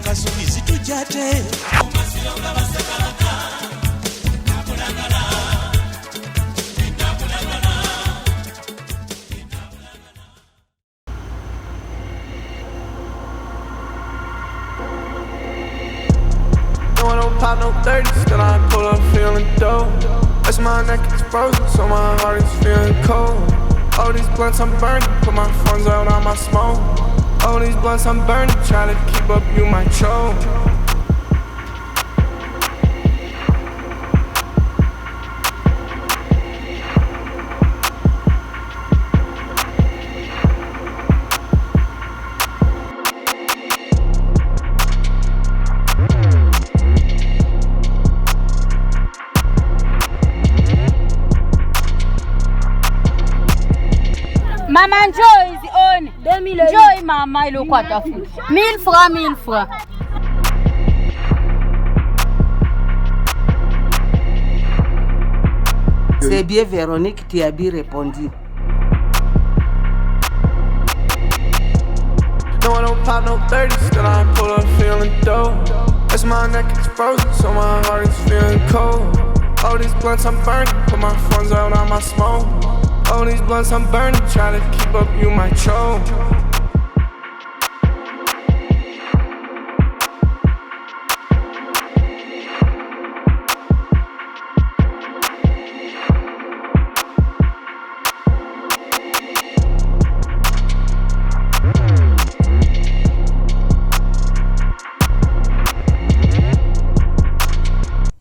I don't pop no 30s, then I pull up feeling dope. As my neck is frozen, so my heart is feeling cold. All these blunts I'm burning, put my funds out on my smoke. All these blunts I'm burning, try to keep up, you might choke. Mama Joy is on. Joy mama il quoi ta fou. 1000 francs, 1000 francs. C'est bien Véronique qui a bien répondu. No, I don't pop no 30s, then I pull up feeling dope. As my neck is frozen, so my heart is feeling cold. All these blunts I'm burning, put my funds out on my smoke. All these blunts I'm burning, try to keep up, you might choke.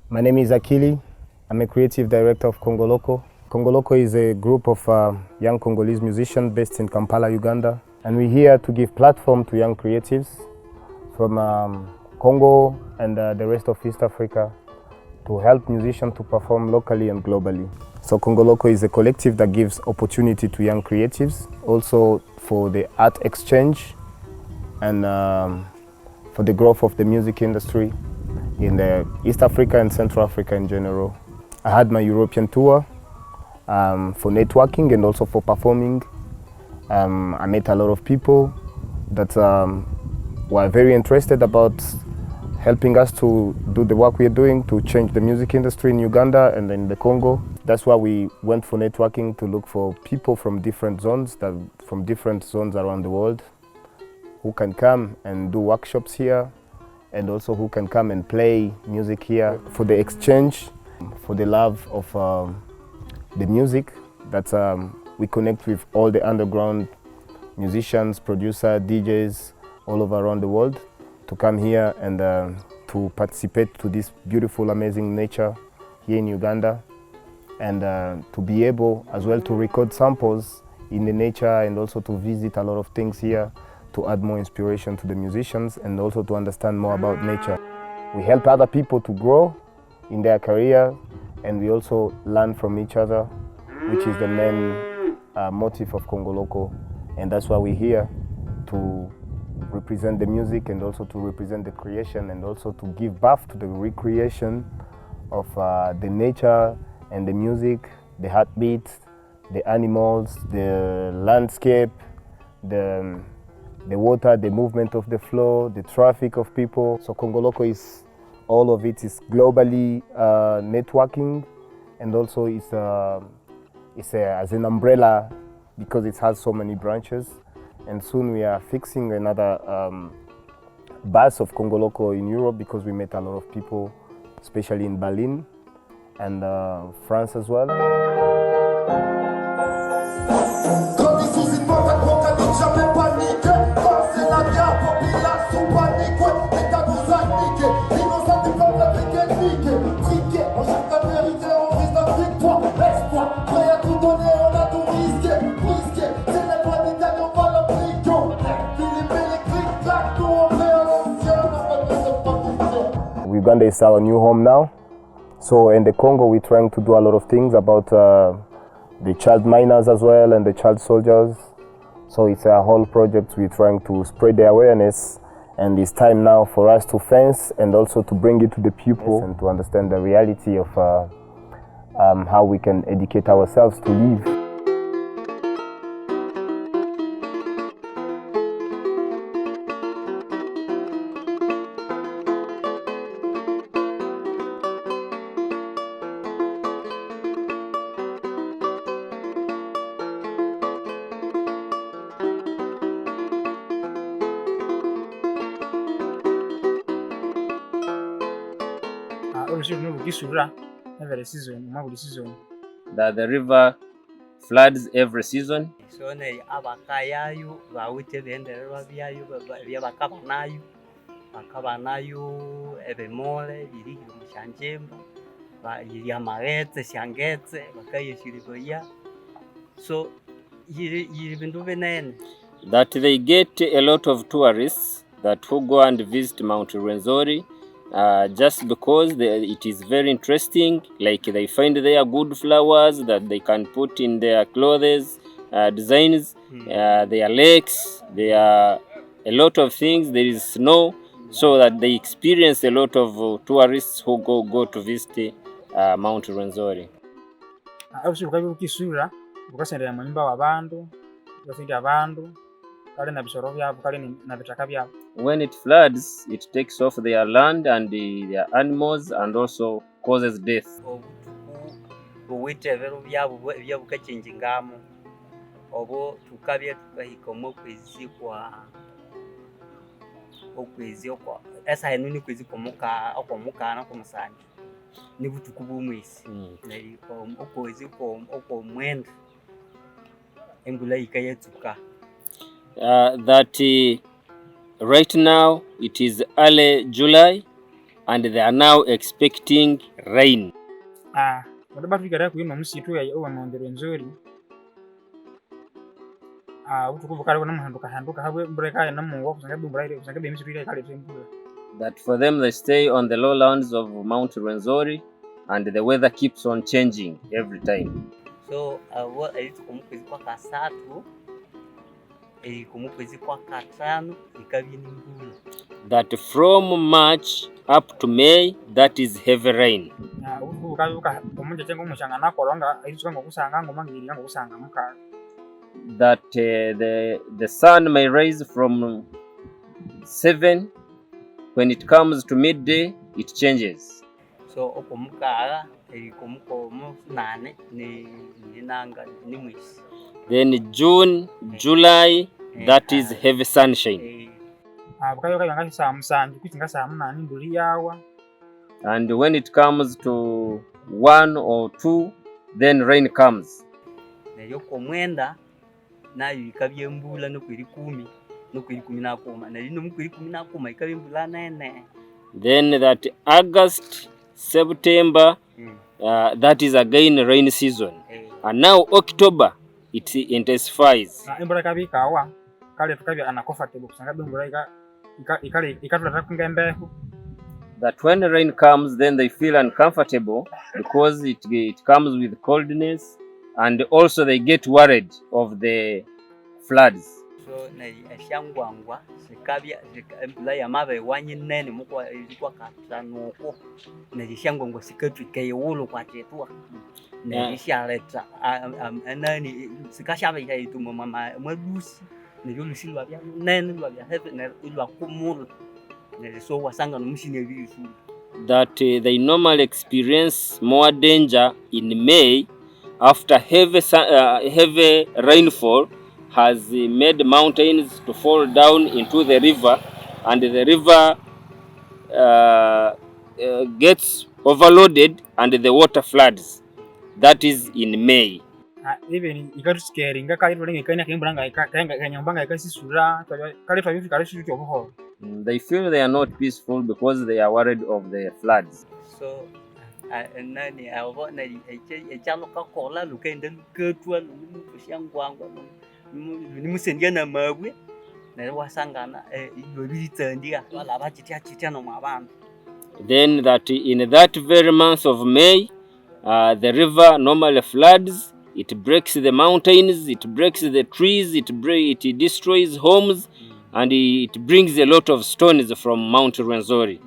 My name is Akili. I'm a creative director of Congo Loco. Congo Loco is a group of young Congolese musicians based in Kampala, Uganda. And we're here to give platform to young creatives from Congo and the rest of East Africa to help musicians to perform locally and globally. So Congo Loco is a collective that gives opportunity to young creatives, also for the art exchange and for the growth of the music industry in the East Africa and Central Africa in general. I had my European tour for networking and also for performing. I met a lot of people that were very interested about helping us to do the work we are doing to change the music industry in Uganda and in the Congo. That's why we went for networking to look for people from different zones, around the world, who can come and do workshops here, and also who can come and play music here for the exchange, for the love of the music, that we connect with all the underground musicians, producers, DJs all over around the world to come here and to participate to this beautiful, amazing nature here in Uganda, and to be able as well to record samples in the nature and also to visit a lot of things here to add more inspiration to the musicians and also to understand more about nature. We help other people to grow in their career, and we also learn from each other, which is the main motive of Congo Loco. And that's why we're here to represent the music and also to represent the creation and also to give birth to the recreation of the nature and the music, the heartbeat, the animals, the landscape, the water, the movement of the flow, the traffic of people. So Congo Loco is, all of it is globally networking, and also it's as an umbrella because it has so many branches. And soon we are fixing another bus of Congo Loco in Europe because we met a lot of people, especially in Berlin and France as well. Uganda is our new home now. So in the Congo, we're trying to do a lot of things about the child miners as well and the child soldiers. So it's a whole project. We're trying to spread the awareness, and it's time now for us to fence and also to bring it to the people and to understand the reality of how we can educate ourselves to live. That the river floods every season. So abakayayo bawite bendererwa byayo byabakabanayo bakabanayo ebemole biri mushanjemba ya magetse shangetse bakayishirigoya. So yiri bintu benene. That they get a lot of tourists that who go and visit Mount Rwenzori just because it is very interesting. Like they find there good flowers that they can put in their clothes, designs, their lakes, there are a lot of things. There is snow, so that they experience a lot of tourists who go to visit Mount Rwenzori. Ukasendera manyumba wabantu ukasendera abantu kale na bisoro byabo kale na bitaka byabo. When it floods, it takes off their land and their animals and also causes death. Uwite vero byabo byabukacengingamo obo tukabye tukahikomo kwezi kwa esa henuni kwezi komuka na kumusanje ni butuku bumwisi nari okwezi ko mwenda embula ikayetsuka. That right now it is early July and they are now expecting rain. Wadaba tukara kuyima musitu ya owa Mount Rwenzori. Utukuvu kale kuna handuka habwe breka na mungu kusanga bumbraire kusanga bemisitu ile kale tembula. That for them they stay on the lowlands of Mount Rwenzori and the weather keeps on changing every time. So what is kumukwezi kwa kasatu kumukwezi kwa katano ikabini mbula. That from March up to May that is heavy rain. Utukuvu kale umunja chengo mushanga nakolonga ilisuka ngokusanga ngomangiri ngokusanga muka. That the sun may rise from 7. When it comes to midday, it changes. So okomukara kumukomo nane ni nanga ni mwisi. Then June, July, that is heavy sunshine. And when it comes to 1 or 2, then rain comes. Na yikabye mbula no kwiri 10 no kwiri 11 na lino mkwiri 11 ikabye mbula nene. Then that August, September, that is again rain season. And now October it intensifies. Embora kabikawa kale tukabya ana comfortable kusanga mbura ikatulata kungembeho. That when rain comes then they feel uncomfortable because it comes with coldness. And also they get worried of the floods. So na ashangwangwa sikabya embula ya mabe wanyinene mukwa ilikuwa katanoko na shangwangwa sikatwika yewolo kwa tetwa na ishaleta anani sikashaba yituma mama mwadusi na yolusi lwa bya nene lwa bya heaven na lwa kumula na so wasanga no mushine bisu. That they normally experience more danger in May after heavy rainfall has made mountains to fall down into the river, and the river gets overloaded and the water floods. That is in May. Even ikatuskeringa kali tole ngekanya kembranga kanyambanga ikasisura kale twabifi kale shitu obuho. They feel they are not peaceful because they are worried of the floods. So nani abo na echalo kakola lukende luketwa lukushangwangwa ni musendia na mabwe na wasangana ibiritsandika wala bachitia no mabantu. Then that in that very month of May the river normally floods. It breaks the mountains, it breaks the trees, it destroys homes, and it brings a lot of stones from Mount Rwenzori.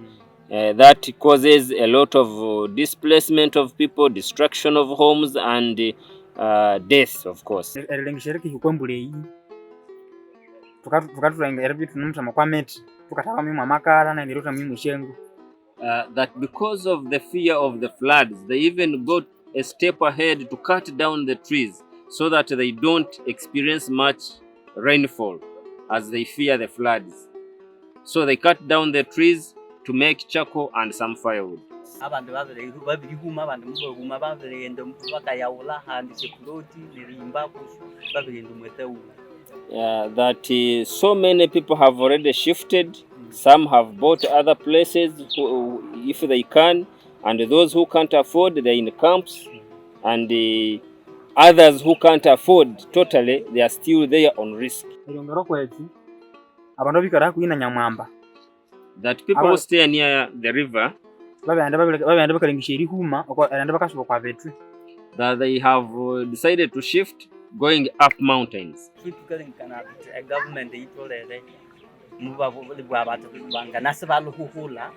That causes a lot of displacement of people, destruction of homes, and death, of course. That because of the fear of the floods, they even got a step ahead to cut down the trees so that they don't experience much rainfall as they fear the floods. So they cut down the trees to make charcoal and some firewood. floods. Abantu babirihuma abantu mubahuma babirenda bakayawula handi sekuloti nirimba kusu babirenda mwetawula. That so many people have already shifted. Some have bought other places if they can, and those who can't afford, they're in camps, and others who can't afford totally, they are still there on risk. That people who stay near the river, that they have decided to shift, going up mountains. Government banganasi baluhuhula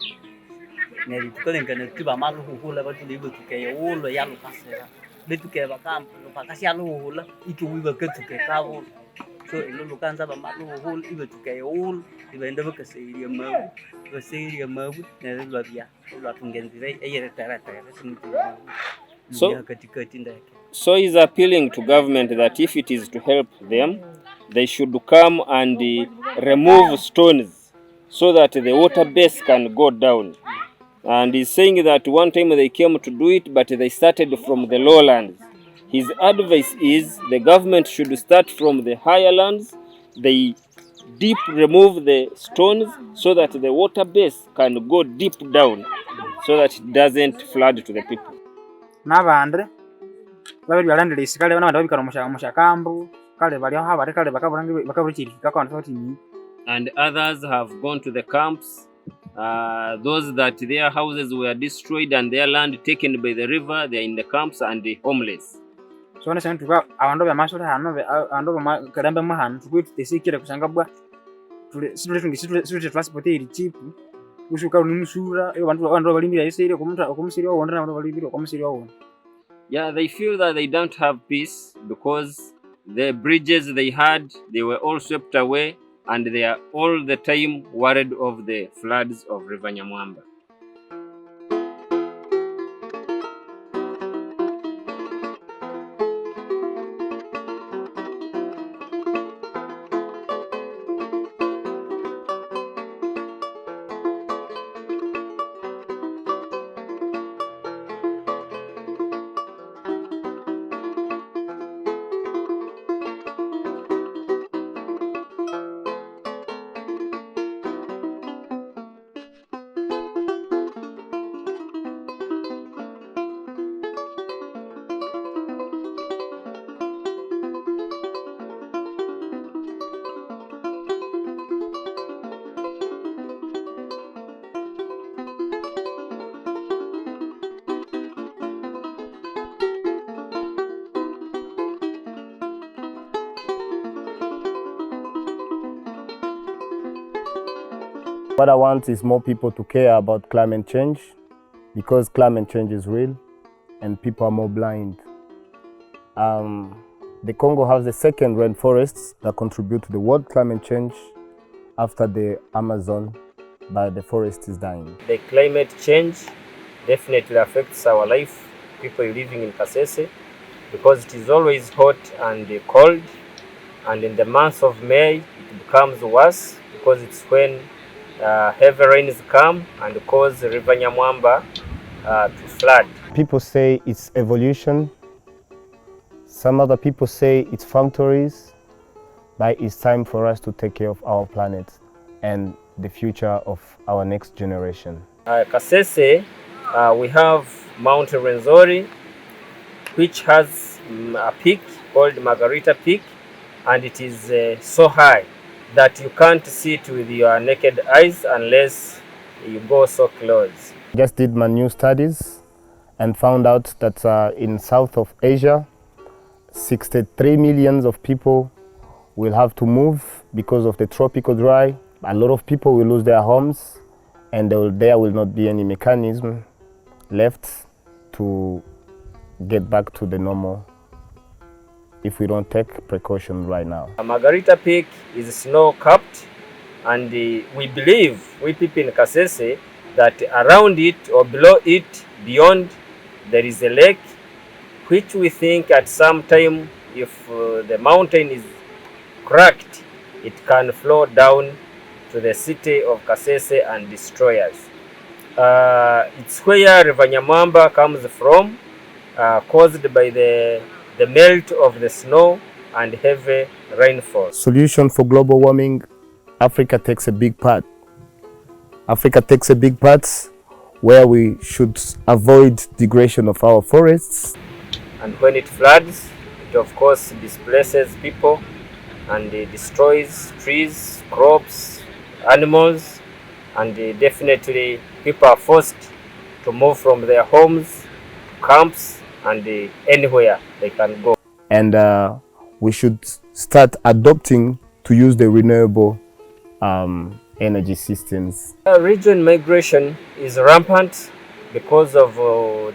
neritukolengana tiba maluhuhula batuliwe tukaye ulo yalukasera betuke bakampa bakasi yaluhuhula ituwiba ketuke kabo so ilo kanza ba maluhuhula ibe tukaye ulo ibenda bakasiriya mabu basiriya mabu nerulabya lwatungenzire eyereteretere So he's appealing to government that if it is to help them, they should come and remove stones so that the water base can go down. And he's saying that one time they came to do it, but they started from the lowlands. His advice is the government should start from the higher lands. They remove the stones so that the water base can go deep down so that it doesn't flood to the people. N'abandi babiri balandira isikale bana babikara mushakambu kale bali aho bari kale bakaburikirika kwanda fati ni. And others have gone to the camps. Those that their houses were destroyed and their land taken by the river, they are in the camps and homeless. So nese ntuka abantu b'amashure hano abantu b'akarambe mahano tukwitekira kusanga bwa tule transport iri cheap ushuka unumusura abantu balimira isiri okumusiri wawonda abantu balimira okumusiri wawonda. Yeah, they feel that they don't have peace because the bridges they had, they were all swept away, and they are all the time worried of the floods of River Nyamwamba. What I want is more people to care about climate change, because climate change is real and people are more blind. The Congo has the second rainforests that contribute to the world climate change after the Amazon, but the forest is dying. The climate change definitely affects our life, people living in Kasese, because it is always hot and cold, and in the month of May it becomes worse because it's when heavy rains come and cause the River Nyamwamba to flood. People say it's evolution. Some other people say it's factories. But it's time for us to take care of our planet and the future of our next generation. Kasese, we have Mount Rwenzori, which has a peak called Margarita Peak, and it is so high that you can't see it with your naked eyes unless you go so close. Just did my new studies and found out that in South of Asia, 63 million of people will have to move because of the tropical dry. A lot of people will lose their homes, and there will not be any mechanism left to get back to the normal if we don't take precaution right now. Margarita Peak is snow-capped, and we believe, we people in Kasese, that around it or below it, beyond, there is a lake, which we think at some time, if the mountain is cracked, it can flow down to the city of Kasese and destroy us. It's where River Nyamwamba comes from, caused by the melt of the snow and heavy rainfall. Solution for global warming, Africa takes a big part. Africa takes a big part where we should avoid degradation of our forests. And when it floods, it of course displaces people and destroys trees, crops, animals, and definitely people are forced to move from their homes to camps and anywhere they can go. And we should start adopting to use the renewable energy systems. Region migration is rampant because of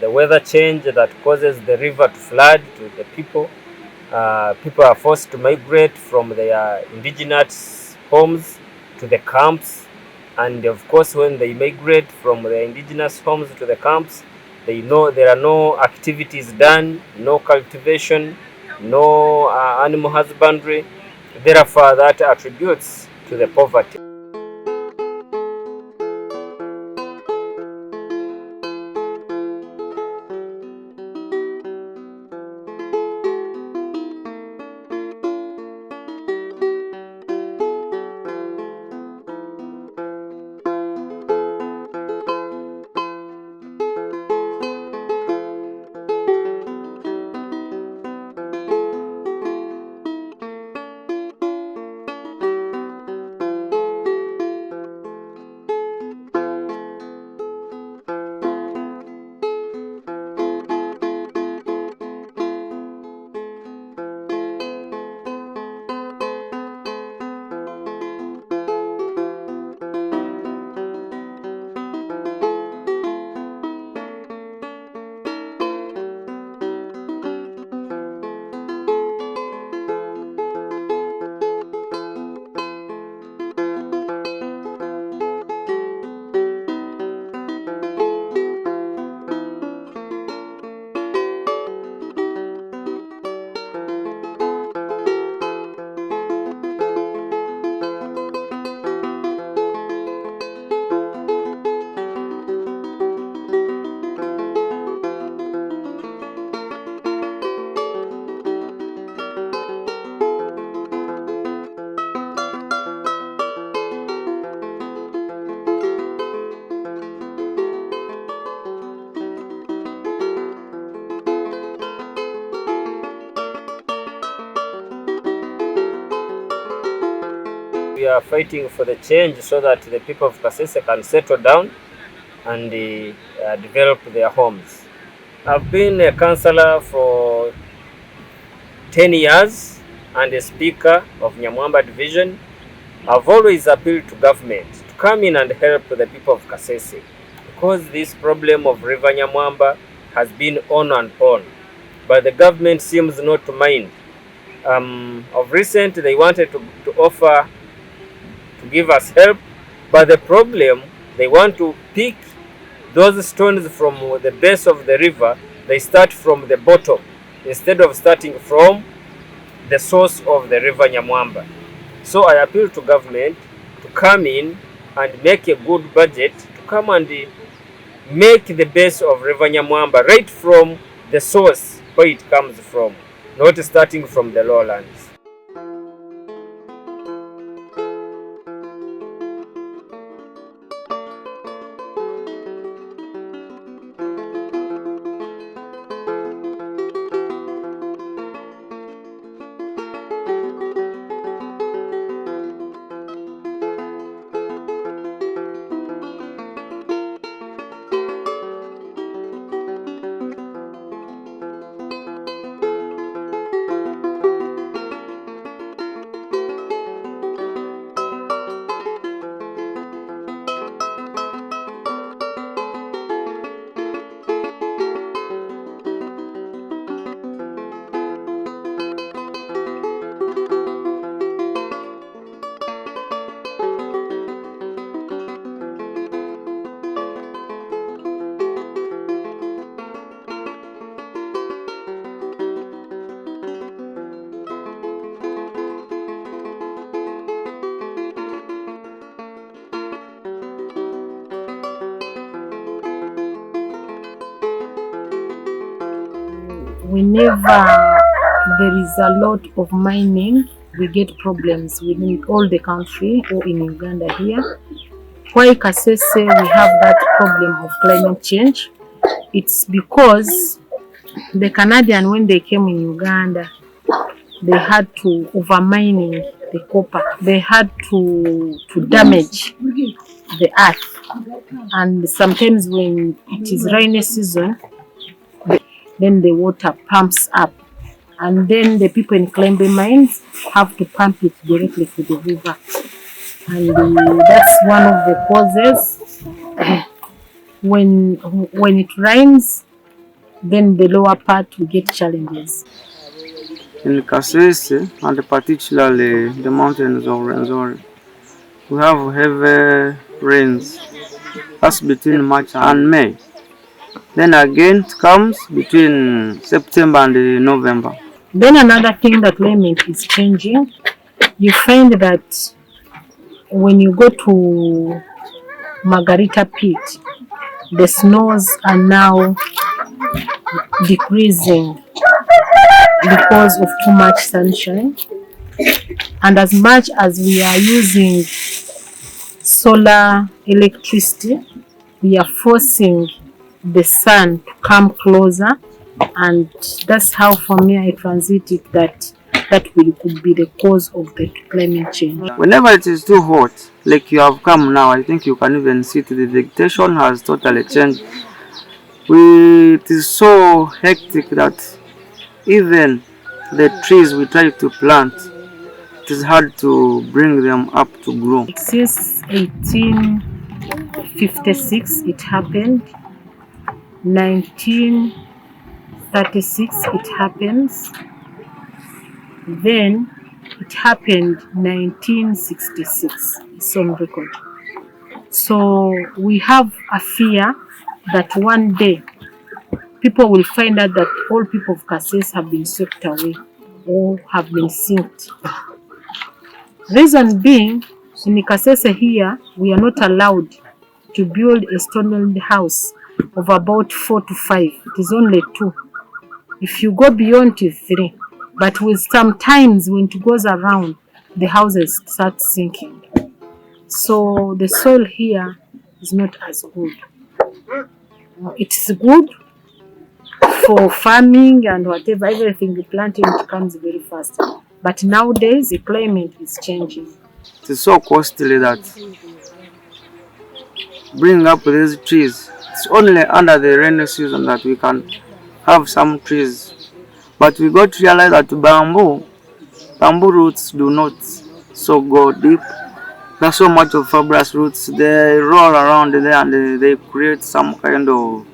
the weather change that causes the river to flood to the people. People are forced to migrate from their indigenous homes to the camps, and of course when they migrate from their indigenous homes to the camps, they know there are no activities done, no cultivation, no animal husbandry. Therefore that attributes to the poverty. We are fighting for the change so that the people of Kasese can settle down and develop their homes. I've been a councillor for 10 years and a speaker of Nyamwamba division. I've always appealed to government to come in and help the people of Kasese, because this problem of River Nyamwamba has been on and on, but the government seems not to mind. Of recent, they wanted to offer to give us help, but the problem, they want to pick those stones from the base of the river. They start from the bottom instead of starting from the source of the River Nyamwamba. So I appeal to government to come in and make a good budget to come and make the base of River Nyamwamba right from the source where it comes from, not starting from the lowlands. whenever there is a lot of mining, we get problems within all the country or in Uganda here. Why Kasese we have that problem of climate change? It's because the Canadian, when they came in Uganda, they had to overmining the copper. They had to damage the earth. And sometimes when it is rainy season, then the water pumps up. And then the people in Climbe mines have to pump it directly to the river. And that's one of the causes. When it rains, then the lower part will get challenges. In Kasese, and particularly the mountains of Rwenzori, we have heavy rains. That's between March and May. Then again it comes between September and November. Then another thing that climate is changing, you find that when you go to Margarita Pit, the snows are now decreasing because of too much sunshine. And as much as we are using solar electricity, we are forcing the sun to come closer, and that's how for me I transit it that could be the cause of the climate change. Whenever it is too hot, like you have come now, I think you can even see the vegetation has totally changed. It is so hectic that even the trees we try to plant, it is hard to bring them up to grow. Since 1856 it happened, 1936 it happens, then it happened 1966, it's on record. So we have a fear that one day people will find out that all people of Kasese have been swept away or have been sinked. Reason being, in Kasese here, we are not allowed to build a stone house of about 4 to 5. It is only 2. If you go beyond, it is 3. But with sometimes when it goes around, the houses start sinking. So the soil here is not as good. It's good for farming and whatever, everything you plant in, it comes very fast. But nowadays the climate is changing. It is so costly that bring up these trees. It's only under the rainy season that we can have some trees. But we got to realize that bamboo roots do not so go deep. There's so much of fibrous roots. They roll around there and they create some kind of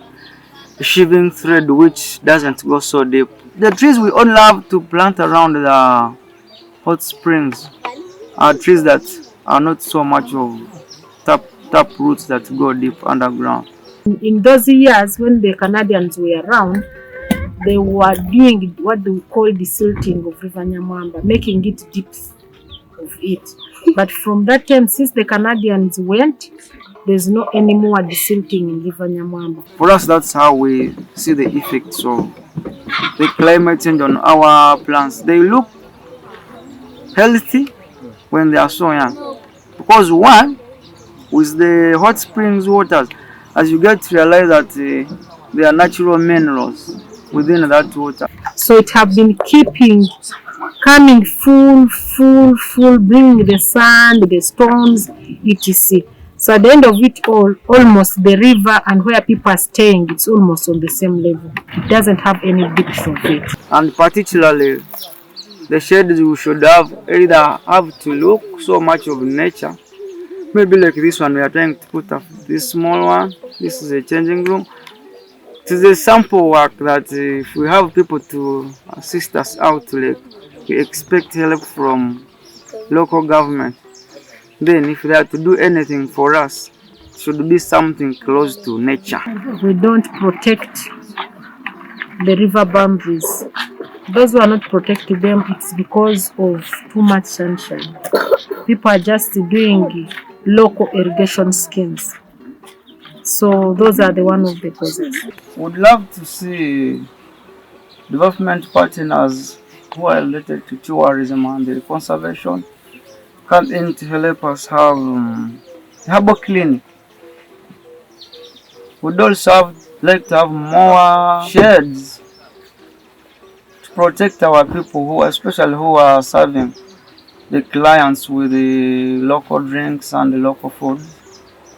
shivering thread which doesn't go so deep. The trees we only have to plant around the hot springs are trees that are not so much of tap roots that go deep underground. In those years when the Canadians were around, they were doing what we call the silting of River Nyamwamba, making it depth of it. But from that time, since the Canadians went, there's no any more desilting in River Nyamwamba. For us, that's how we see the effects of the climate change on our plants. They look healthy when they are so young. Because one, with the hot springs waters, as you get to realize that there are natural minerals within that water. So it have been coming full, bringing the sand, the storms, etc. So at the end of it all, almost the river and where people are staying, it's almost on the same level. It doesn't have any depth of it. And particularly, the shades we should either have to look so much of nature. Maybe like this one, we are trying to put up this small one. This is a changing room. It is a sample work that if we have people to assist us out, like, we expect help from local government. Then if they are to do anything for us, it should be something close to nature. We don't protect the river boundaries. Those who are not protecting them, it's because of too much sunshine. People are just doing local irrigation schemes. So those are one of the causes. Would love to see development partners who are related to tourism and the conservation come in to help us have herbal clinic. We'd also like to have more sheds to protect our people especially who are serving the clients with the local drinks and the local food.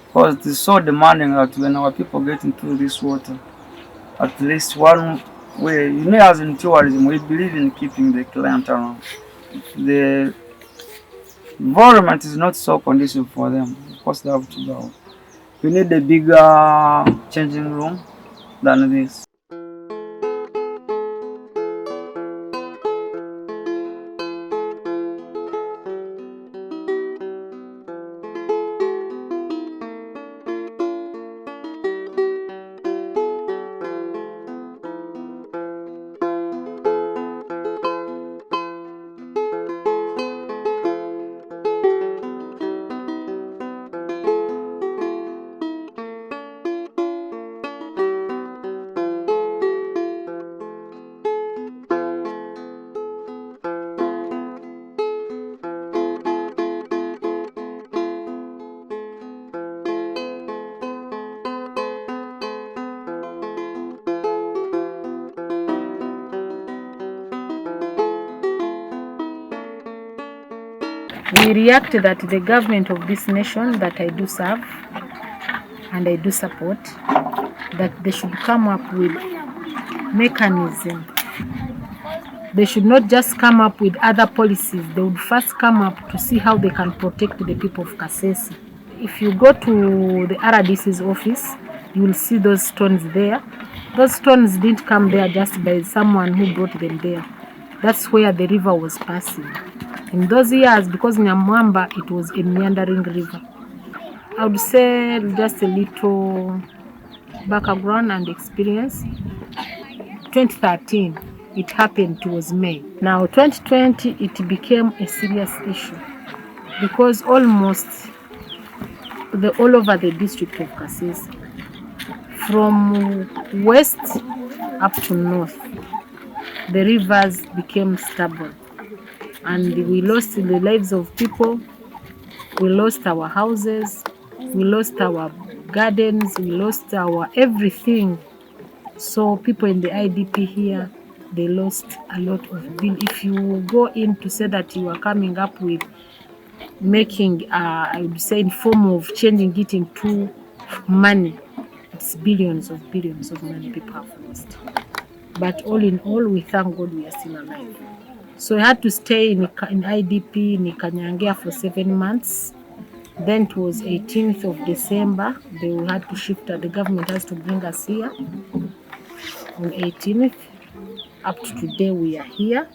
Because it is so demanding that when our people get into this water, at least one way, as in tourism, we believe in keeping the client around. The environment is not so conducive for them, of course they have to go. We need a bigger changing room than this. We react that the government of this nation that I do serve and I do support, that they should come up with mechanism. They should not just come up with other policies. They would first come up to see how they can protect the people of Kasese. If you go to the RDC's office, you will see those stones there. Those stones didn't come there just by someone who brought them there. That's where the river was passing. In those years, because Nyamwamba, it was a meandering river. I would say just a little background and experience. 2013, it happened, it was May. Now 2020, it became a serious issue because almost all over the district of Kasese, from west up to north, the rivers became stubborn. And we lost the lives of people, we lost our houses, we lost our gardens, we lost our everything. So people in the IDP here, they lost a lot of bill. If you go in to say that you are coming up with making, I would say in form of changing it into money, it's billions of money people have lost. But all in all, we thank God we are still alive. So I had to stay in IDP in Kanyangea for 7 months. Then it was 18th of December. They had to shift. The government has to bring us here on 18th. Up to today, we are here.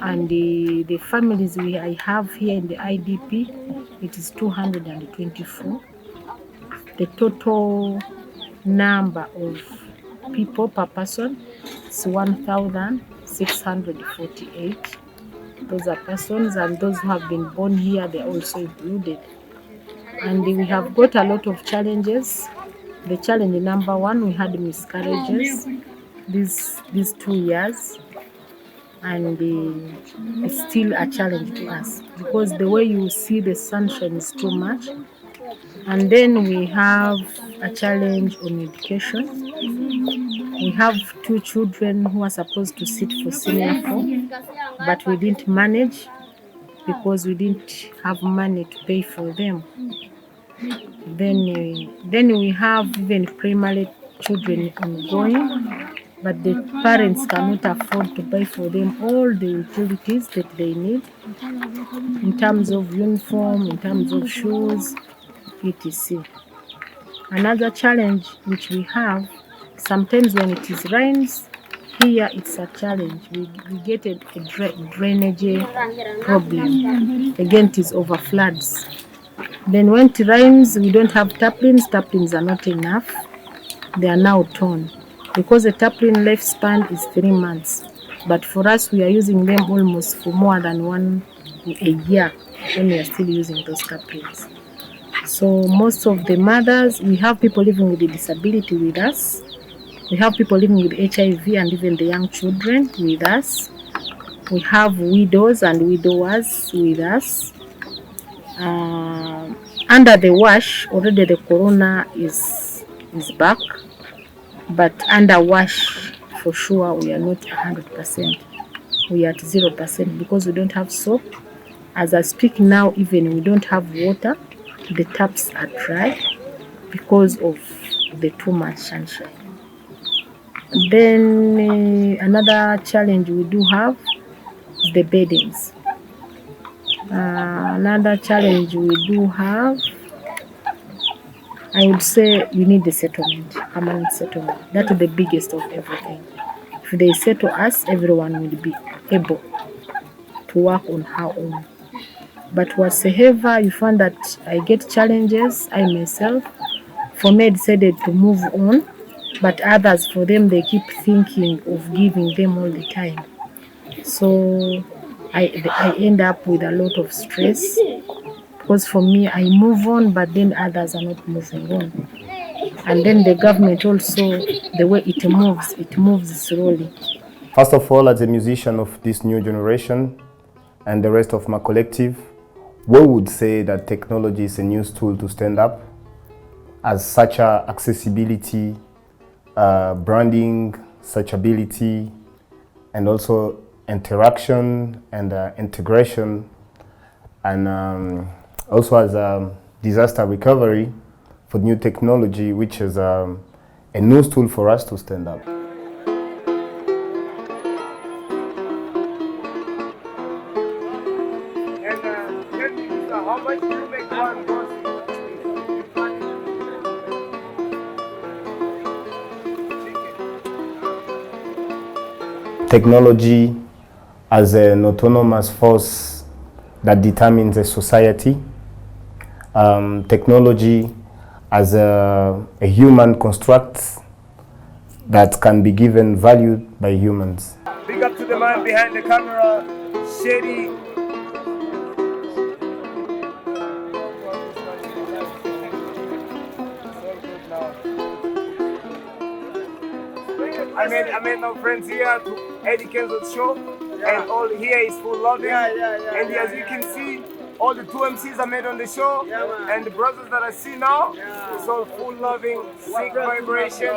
And the families I have here in the IDP, it is 224. The total number of people per person is 1,648. Those are persons, and those who have been born here, they are also included. And we have got a lot of challenges. The challenge number one, we had miscarriages these 2 years, and it's still a challenge to us because the way you see the sunshine is too much. And then we have a challenge on education. We have 2 children who are supposed to sit for senior 4, but we didn't manage because we didn't have money to pay for them. Then we have even primary children ongoing, but the parents cannot afford to buy for them all the utilities that they need in terms of uniform, in terms of shoes, etc. Another challenge which we have, sometimes when it is rains, here it's a challenge. We get a drainage problem. Again, it is over floods. Then when it rains, we don't have taplings. Taplings are not enough. They are now torn because the tapling lifespan is 3 months. But for us, we are using them almost for more than a year when we are still using those taplings. So most of the mothers, we have people living with a disability with us. We have people living with HIV and even the young children with us. We have widows and widowers with us. Under the wash, already the corona is back, but under wash, for sure, we are not 100%. We are at 0% because we don't have soap. As I speak now, even we don't have water. The taps are dry because of the too much sunshine. Then another challenge we do have is the beddings. Another challenge we do have, I would say we need the settlement, permanent settlement. That is the biggest of everything. If they settle us, everyone will be able to work on her own. But whatsoever you find that I get challenges, I myself, for me I decided to move on, but others, for them, they keep thinking of giving them all the time. So I end up with a lot of stress because for me, I move on, but then others are not moving on. And then the government also, the way it moves slowly. First of all, as a musician of this new generation and the rest of my collective, we would say that technology is a new tool to stand up as such accessibility, branding, searchability, and also interaction and integration, and also as disaster recovery for new technology, which is a new tool for us to stand up. Technology as an autonomous force that determines a society. Technology as a human construct that can be given value by humans. Big up to the man behind the camera, Shady. I made no friends here to Eddie Kenzo's show, and all here is full loving. And as you can see, all the 2 MCs I made on the show, and the brothers that I see now, it's all full loving, sick vibration.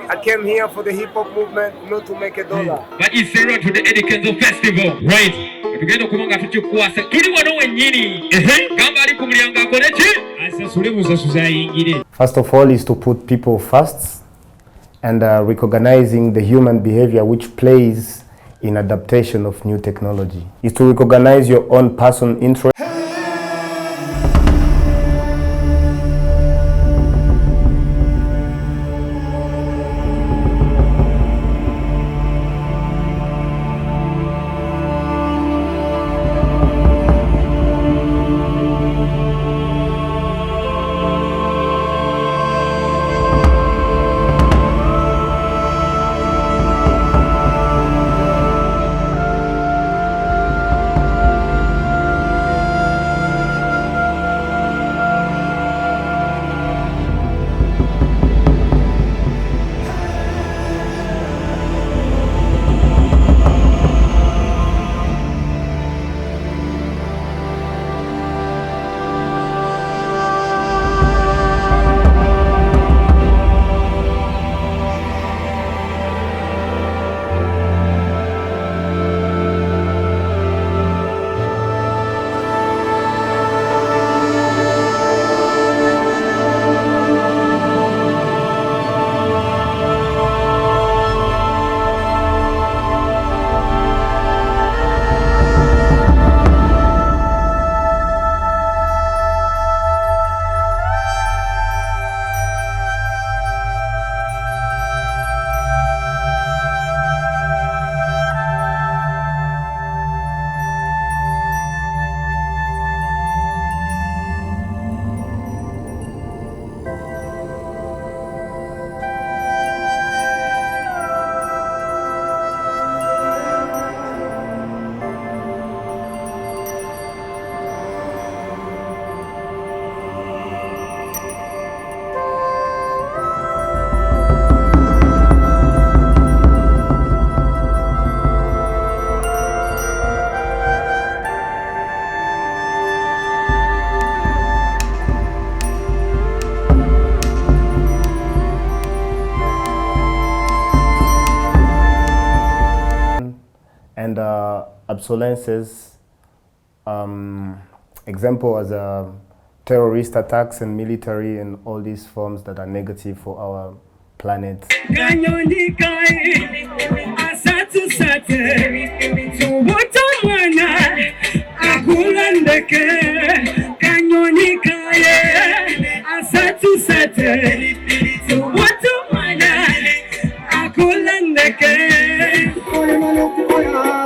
I came here for the hip hop movement, not to make a dollar. But it's a road to the Eddie Kenzo Festival, right? Tugenda kumanga tuchikuasa tuli wano wenyini gamba ali kumulyango akolechi asasule musasuza yingire. First of all is to put people first and recognizing the human behavior which plays in adaptation of new technology. Is to recognize your own personal interest. and obsolescence, example as terrorist attacks and military and all these forms that are negative for our planet.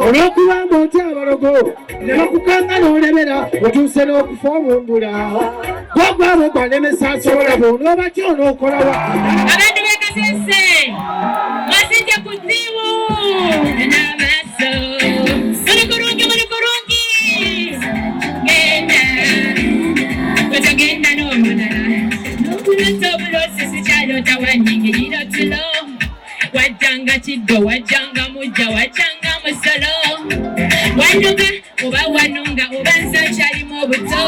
Olwokuba mboota abalogo ne bakukanga n'olebera otuuse n'okufa obumbula gwogwabo gwalemesa asobola bw'onooba ki onookola wa abantu b'e Kasese mwasijja ku ddibu n'amaaso muli kurungi genda wetagenda n'omulala n'okulota obulosi sikyalota wanyingirira tulo wajjanga kiddo wajjanga mujja wajjanga musolo wanduga oba wanunga oba nze kyalimu obuto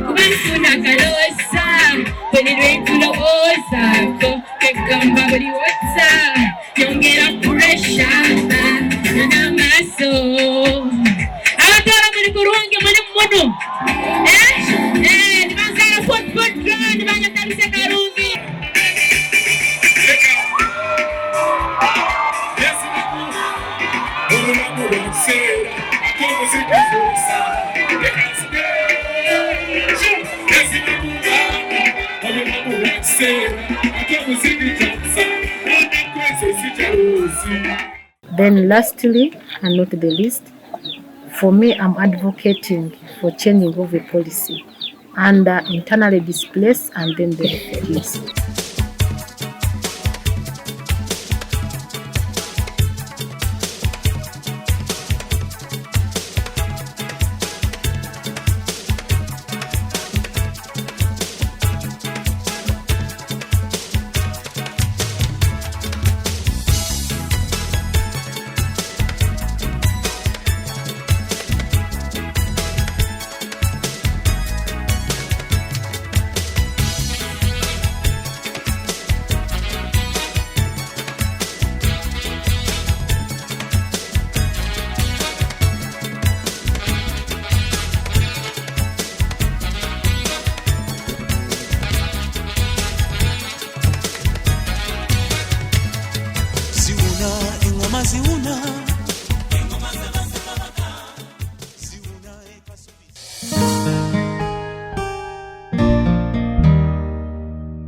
kuba nfuna kaloosa buli lwentulowoozaako kegamba buli wota nyongera puresha n'amaaso abatwala muli kurungi muli munu nibanzala potpotro nibanyatalise karungi Then lastly, and not the least, for me, I'm advocating for changing of a policy under internally displaced and then the refugees.